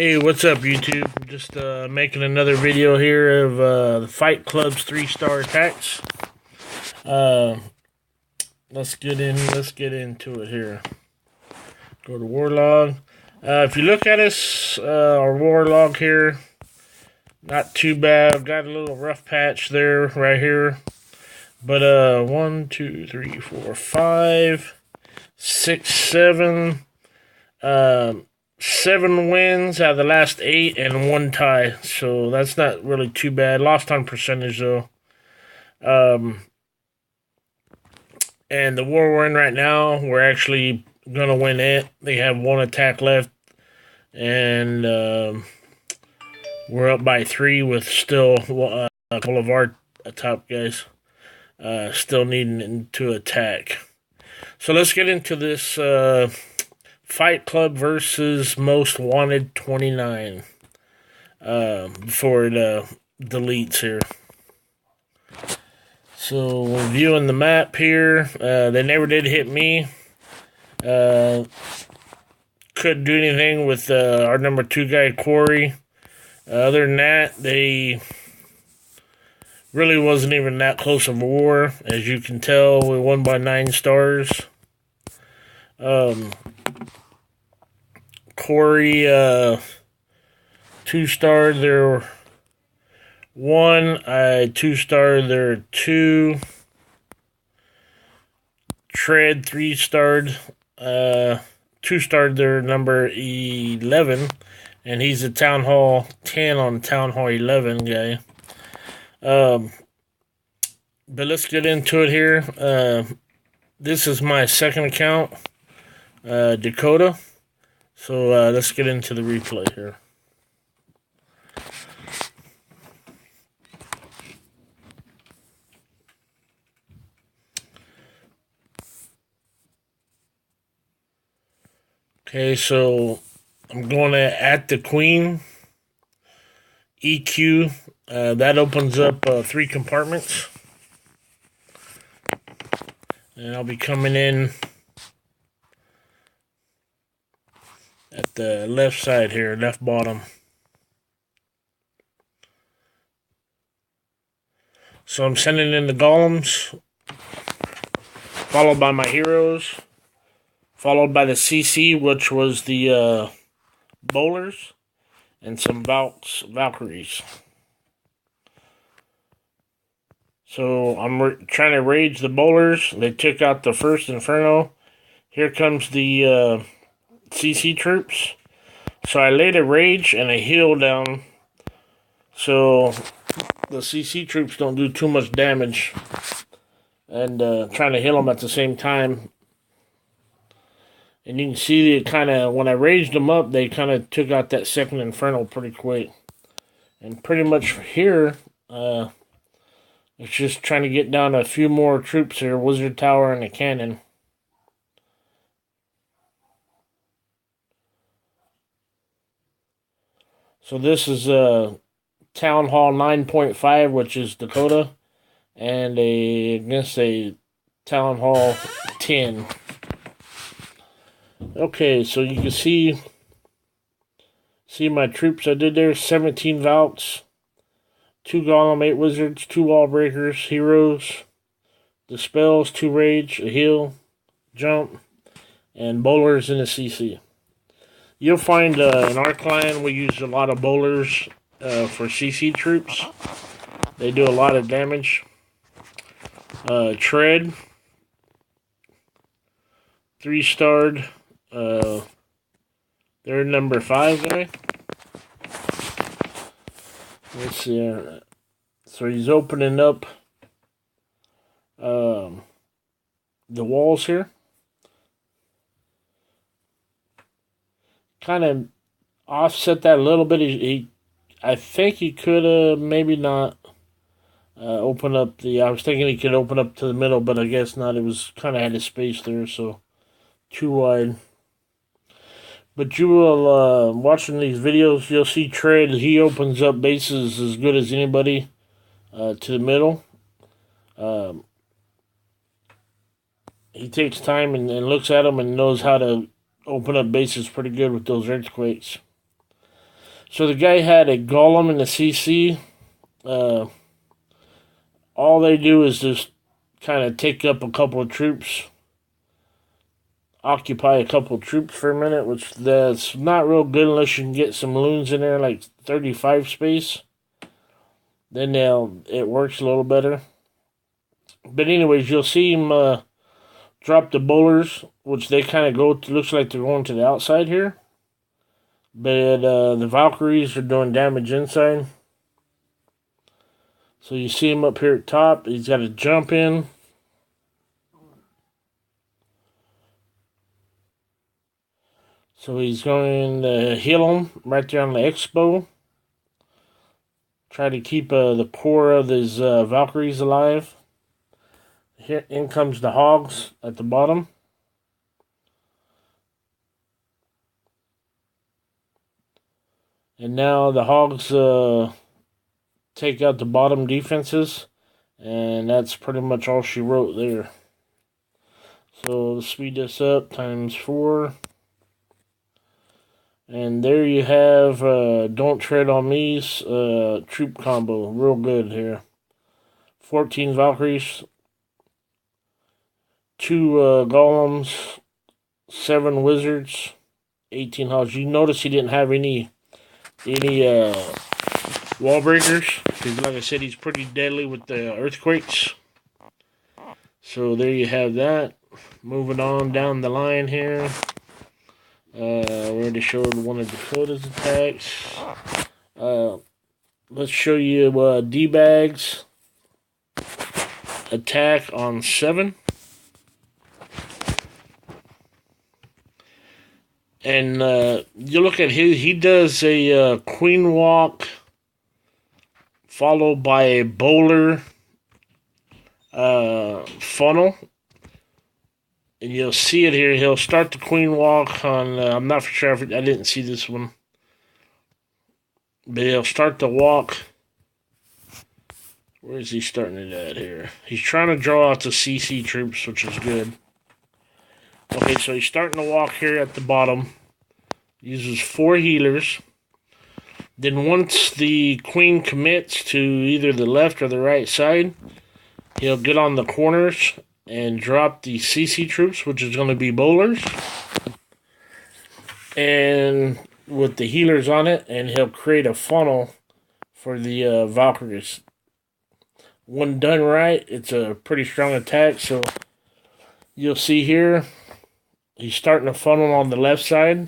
Hey, what's up, YouTube? Just making another video here of the Fight Club's 3-star attacks. Let's get into it here. Go to War Log. If you look at us, our War Log here, not too bad. Got a little rough patch there, right here. But 1, 2, 3, 4, 5, 6, 7. 7 wins out of the last 8 and 1 tie, so that's not really too bad. Lost on percentage though. And the war we're in right now, we're actually gonna win it. They have 1 attack left, and we're up by 3 with still a couple of our top guys still needing to attack. So let's get into this. Fight Club versus MostWanted29 before it deletes here. So we're viewing the map here. They never did hit me. Couldn't do anything with our number 2 guy, Corey. Other than that, they really wasn't even that close of a war. As you can tell, we won by 9 stars. Corey, 2-star there 1, I 2-star there 2. Tread 3-starred, 2-starred there number 11, and he's a Town Hall 10 on Town Hall 11 guy. But let's get into it here. This is my second account, Dakota. So let's get into the replay here. Okay, so I'm going to at the Queen, EQ. That opens up 3 compartments. And I'll be coming in at the left side here, left bottom. So I'm sending in the golems, followed by my heroes, followed by the CC, which was the bowlers, and some Valkyries. So I'm trying to rage the bowlers. They took out the first Inferno. Here comes the CC troops. So I laid a rage and a heal down so the CC troops don't do too much damage, and trying to heal them at the same time. And you can see it kind of, when I raged them up, they kind of took out that second Inferno pretty quick. And pretty much here, it's just trying to get down a few more troops here, Wizard Tower and a cannon. So this is Town Hall 9.5, which is Dakota, and against a Town Hall 10. Okay, so you can see my troops I did there. 17 Valks, 2 Golem, 8 Wizards, 2 Wall Breakers, Heroes, Dispels, 2 Rage, a Heal, Jump, and Bowlers in the CC. You'll find in our clan we use a lot of bowlers for CC troops. They do a lot of damage. Tread, 3-starred. They're number 5 guy. Let's see. So he's opening up the walls here. Kind of offset that a little bit. I think he could have maybe not open up the. I was thinking he could open up to the middle, but I guess not. It was kind of had a space there, so too wide. But you will watching these videos, you'll see Tread. He opens up bases as good as anybody to the middle. He takes time and looks at them and knows how to open up bases pretty good with those earthquakes. So the guy had a golem and a CC. All they do is just kind of take up a couple of troops, occupy a couple of troops for a minute, which that's not real good unless you can get some loons in there, like 35 space. Then it works a little better. But anyways, you'll see him drop the bowlers, which they kind of go to, looks like they're going to the outside here. But the Valkyries are doing damage inside. So you see him up here at top. He's got to jump in. So he's going to heal him right there on the X-bow. Try to keep the core of his Valkyries alive. Here in comes the hogs at the bottom. And now the hogs take out the bottom defenses. And that's pretty much all she wrote there. So let's speed this up times 4. And there you have Don't Tread on Me's troop combo. Real good here. 14 Valkyries. 2 golems. 7 wizards. 18 hogs. You notice he didn't have any wall breakers. Because like I said, he's pretty deadly with the earthquakes. So there you have that. Moving on down the line here. We already showed one of Dakota's attacks. Let's show you D-Bag's attack on 7. And you look at he does a queen walk followed by a bowler funnel. And you'll see it here. He'll start the queen walk on, I'm not for sure, I didn't see this one. But he'll start the walk. Where is he starting it at here? He's trying to draw out the CC troops, which is good. Okay, so he's starting to walk here at the bottom. Uses 4 healers. Then once the queen commits to either the left or the right side, he'll get on the corners and drop the CC troops, which is going to be bowlers. And with the healers on it, and he'll create a funnel for the Valkyries. When done right, it's a pretty strong attack. So you'll see here, he's starting a funnel on the left side.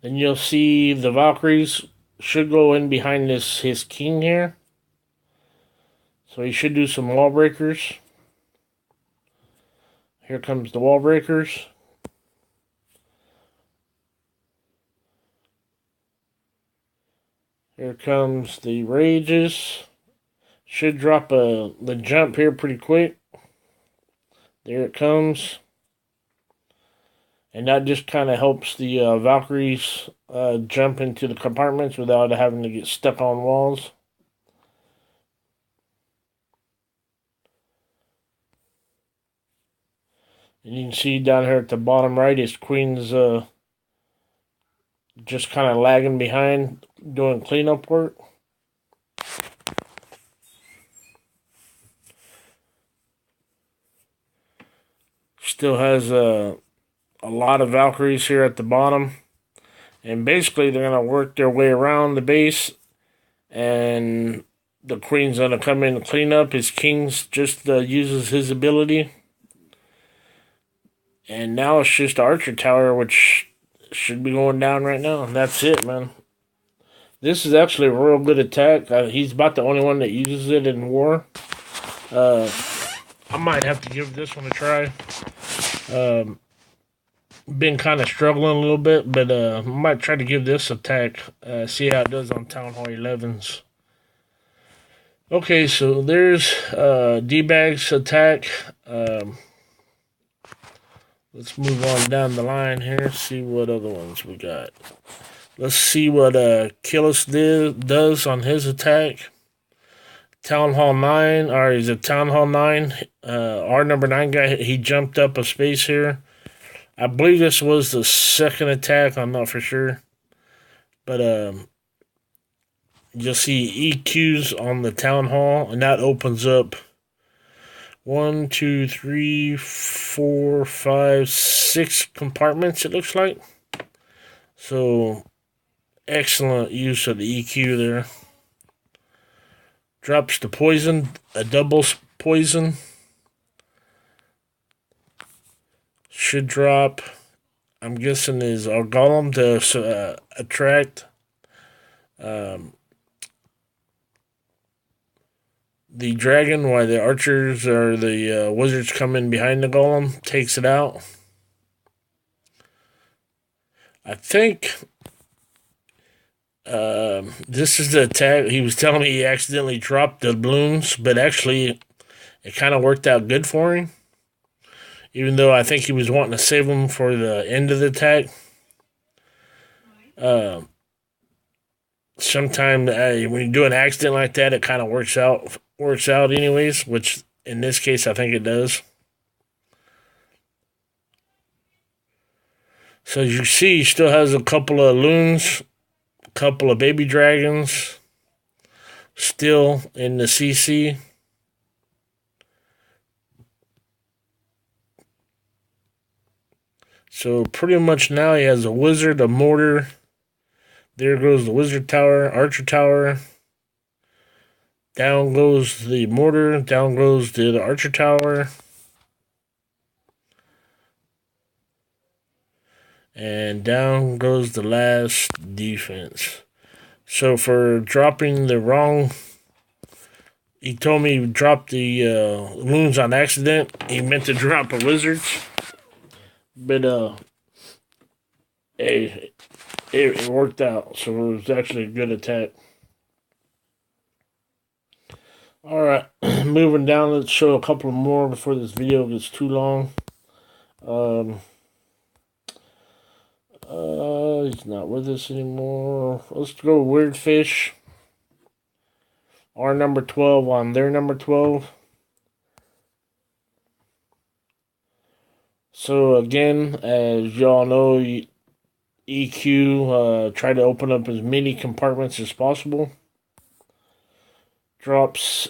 Then you'll see the Valkyries should go in behind his king here. So he should do some wall breakers. Here comes the wall breakers. Here comes the rages. Should drop the jump here pretty quick. There it comes. And that just kind of helps the Valkyries jump into the compartments without having to get stuck on walls. And you can see down here at the bottom right, his queen's just kind of lagging behind, doing cleanup work. Still has a lot of Valkyries here at the bottom. And basically they're going to work their way around the base. And the queen's going to come in and clean up. His king's just uses his ability. And now it's just Archer Tower, which should be going down right now. And that's it, man. This is actually a real good attack. He's about the only one that uses it in war. I might have to give this one a try. Been kind of struggling a little bit, but I might try to give this attack, see how it does on Town Hall 11s. Okay, so there's D-Bag's attack. Let's move on down the line here, see what other ones we got. Let's see what Killis does on his attack. Town Hall 9, or is it Town Hall 9? Our number 9 guy, he jumped up a space here. I believe this was the second attack, I'm not for sure. But you'll see EQs on the Town Hall, and that opens up 1, 2, 3, 4, 5, 6 compartments, it looks like. So, excellent use of the EQ there. Drops the poison, a double poison. Should drop, I'm guessing, is our golem to attract the dragon, while the archers or the wizards come in behind the golem, takes it out. I think this is the attack. He was telling me he accidentally dropped the balloons, but actually it kind of worked out good for him. Even though I think he was wanting to save them for the end of the attack. Sometimes when you do an accident like that, it kind of works out anyways, which in this case I think it does. So as you see, he still has a couple of loons, a couple of baby dragons still in the CC. So pretty much now he has a wizard, a mortar. There goes the wizard tower, archer tower. Down goes the mortar, down goes the archer tower. And down goes the last defense. So for dropping the wrong, he told me he dropped the loons on accident. He meant to drop a wizard. But hey, it worked out. So it was actually a good attack. Alright, moving down, let's show a couple more before this video gets too long. He's not with us anymore. Let's go Weird Fish. Our number 12 on their number 12. So again, as y'all know, EQ try to open up as many compartments as possible. Drops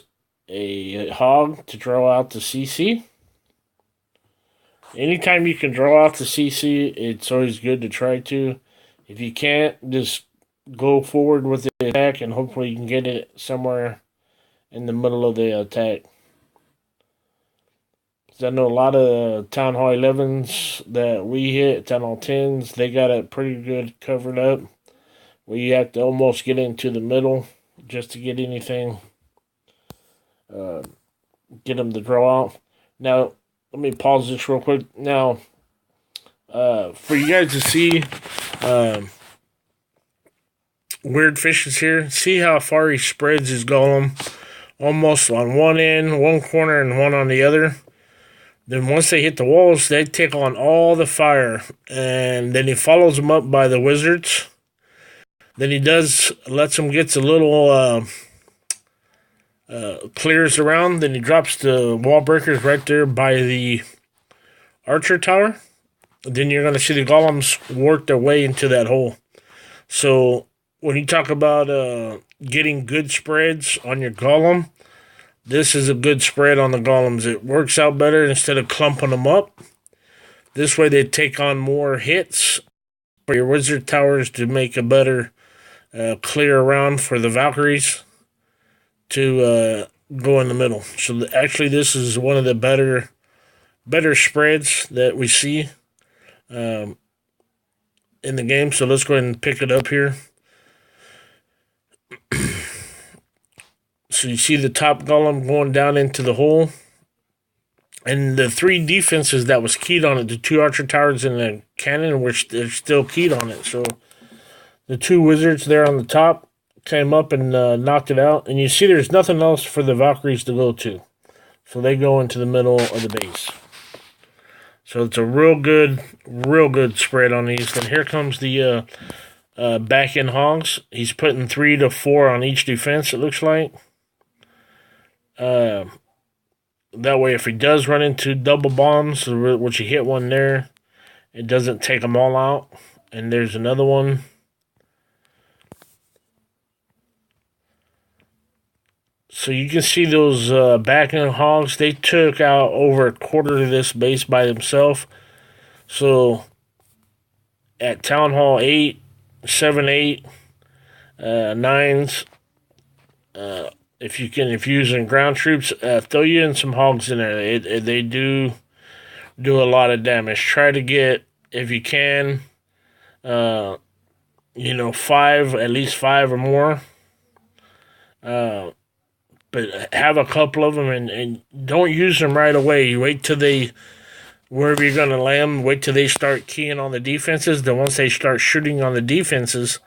a hog to draw out the CC. Anytime you can draw out the CC, it's always good to try to. If you can't, just go forward with the attack and hopefully you can get it somewhere in the middle of the attack. I know a lot of Town Hall 11s that we hit, Town Hall 10s, they got it pretty good covered up. Where you have to almost get into the middle just to get anything. Get them to draw out. Now, let me pause this real quick. Now, for you guys to see Weird Fishes here, see how far he spreads his golem. Almost on one end, one corner, and one on the other. Then once they hit the walls, they take on all the fire. And then he follows them up by the wizards. Then he lets them get a little clears around. Then he drops the wall breakers right there by the archer tower. Then you're going to see the golems work their way into that hole. So when you talk about getting good spreads on your golem, this is a good spread on the golems. It works out better instead of clumping them up. This way they take on more hits for your wizard towers to make a better clear around for the Valkyries to go in the middle. So actually this is one of the better spreads that we see in the game. So let's go ahead and pick it up here. So you see the top golem going down into the hole. And the 3 defenses that was keyed on it, the 2 archer towers and the cannon, they're still keyed on it. So the 2 wizards there on the top came up and knocked it out. And you see there's nothing else for the Valkyries to go to. So they go into the middle of the base. So it's a real good spread on these. Then here comes the back end hogs. He's putting 3 to 4 on each defense, it looks like. Uh, that way, if he does run into double bombs, which he hit one there, it doesn't take them all out. And there's another one. So you can see those backing hogs. They took out over a quarter of this base by themselves. So at Town Hall 8, 7, 8, 9s, if you're using ground troops, throw you in some hogs in there. They do a lot of damage. Try to get, if you can, 5, at least 5 or more. But have a couple of them and don't use them right away. You wait till wherever you're going to land, wait till they start keying on the defenses. Then once they start shooting on the defenses,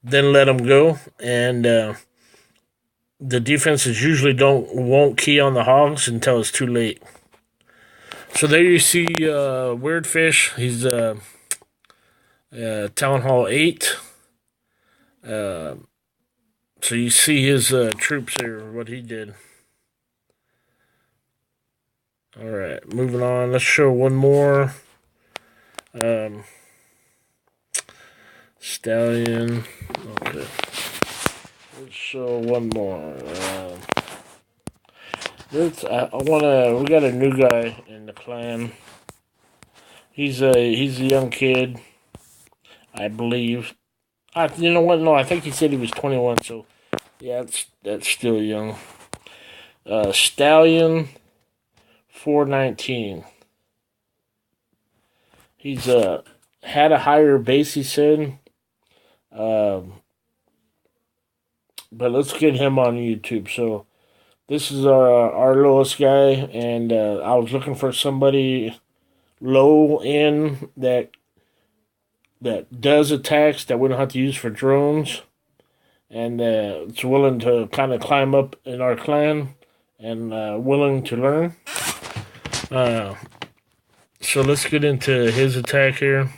then let them go. And the defenses usually won't key on the hogs until it's too late. So there you see Weird Fish. He's Town Hall 8. So you see his troops here, what he did. Alright, moving on. Let's show one more. Stallion. Okay. Let's show one more. We got a new guy in the clan. He's a young kid, I believe. You know what? No, I think he said he was 21. So, yeah, that's still young. Stallion 419. He's had a higher base, he said. But let's get him on YouTube. So this is our lowest guy, and I was looking for somebody low end that does attacks that we don't have to use for drones, and it's willing to kind of climb up in our clan and willing to learn. So let's get into his attack here.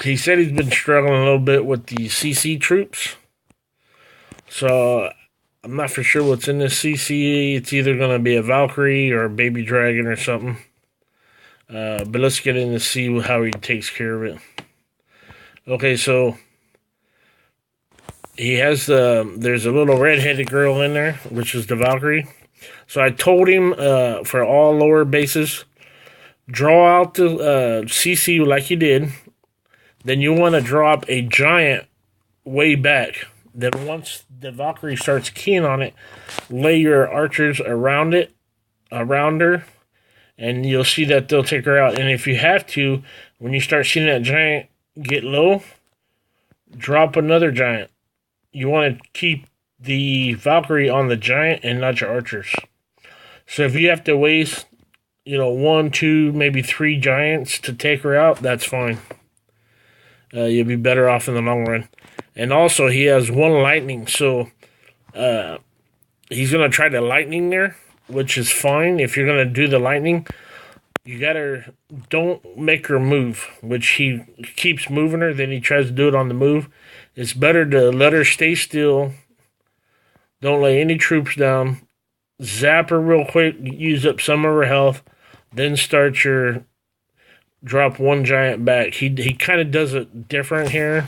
He said he's been struggling a little bit with the CC troops. So I'm not for sure what's in this CC. It's either going to be a Valkyrie or a baby dragon or something. But let's get in to see how he takes care of it. Okay, so he has there's a little red-headed girl in there, which is the Valkyrie. So I told him for all lower bases, draw out the CC like you did. Then you want to drop a giant way back. Then once the Valkyrie starts keying on it, lay your archers around her, and you'll see that they'll take her out. And if you have to, when you start seeing that giant get low, drop another giant. You want to keep the Valkyrie on the giant and not your archers. So if you have to waste, 1, 2, maybe 3 giants to take her out, that's fine. You'll be better off in the long run. And also, he has 1 lightning, so he's going to try the lightning there, which is fine. If you're going to do the lightning, don't make her move, which he keeps moving her, then he tries to do it on the move. It's better to let her stay still. Don't lay any troops down. Zap her real quick, use up some of her health, then drop 1 giant back. He kind of does it different here.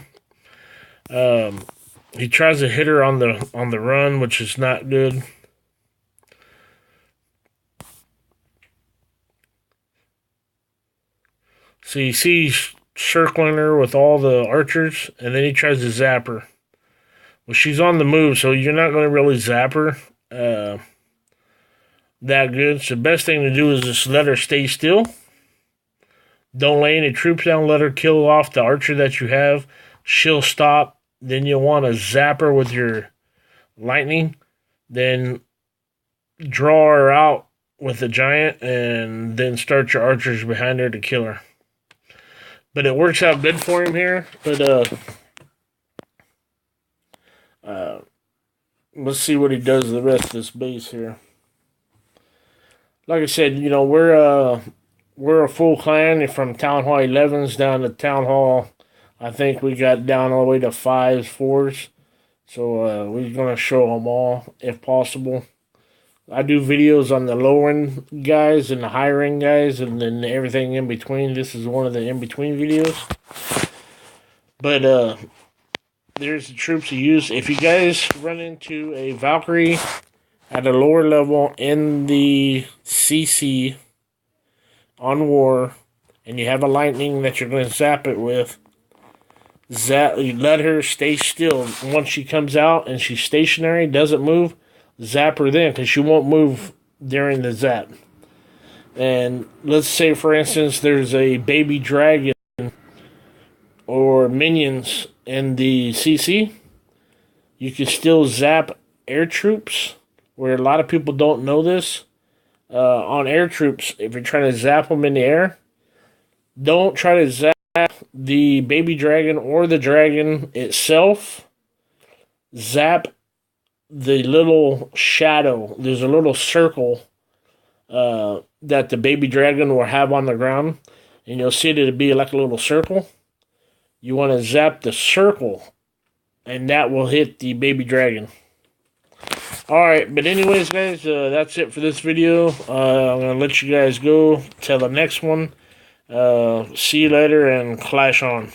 He tries to hit her on the run, which is not good. So you see he's circling her with all the archers, and then he tries to zap her. Well, she's on the move, so you're not going to really zap her that good. So the best thing to do is just let her stay still. Don't lay any troops down. Let her kill off the archer that you have. She'll stop. Then you'll want to zap her with your lightning. Then draw her out with the giant, and then start your archers behind her to kill her. But it works out good for him here. But let's see what he does to the rest of this base here. Like I said, we're a full clan from Town Hall 11s down to Town Hall. I think we got down all the way to 5s, 4s. So we're going to show them all if possible. I do videos on the lower end guys and the higher end guys and then everything in between. This is one of the in between videos. But there's the troops you use. If you guys run into a Valkyrie at a lower level in the CC on war and you have a lightning that you're going to zap it with, you let her stay still. Once she comes out and she's stationary, doesn't move, zap her then, because she won't move during the zap. And let's say, for instance, there's a baby dragon or minions in the CC. You can still zap air troops, where a lot of people don't know this. On air troops, if you're trying to zap them in the air, don't try to zap the baby dragon or the dragon itself. Zap the little shadow. There's a little circle that the baby dragon will have on the ground, and you'll see that it'll be like a little circle. You want to zap the circle, and that will hit the baby dragon. Alright, but anyways, guys, that's it for this video. I'm going to let you guys go till the next one. See you later, and clash on.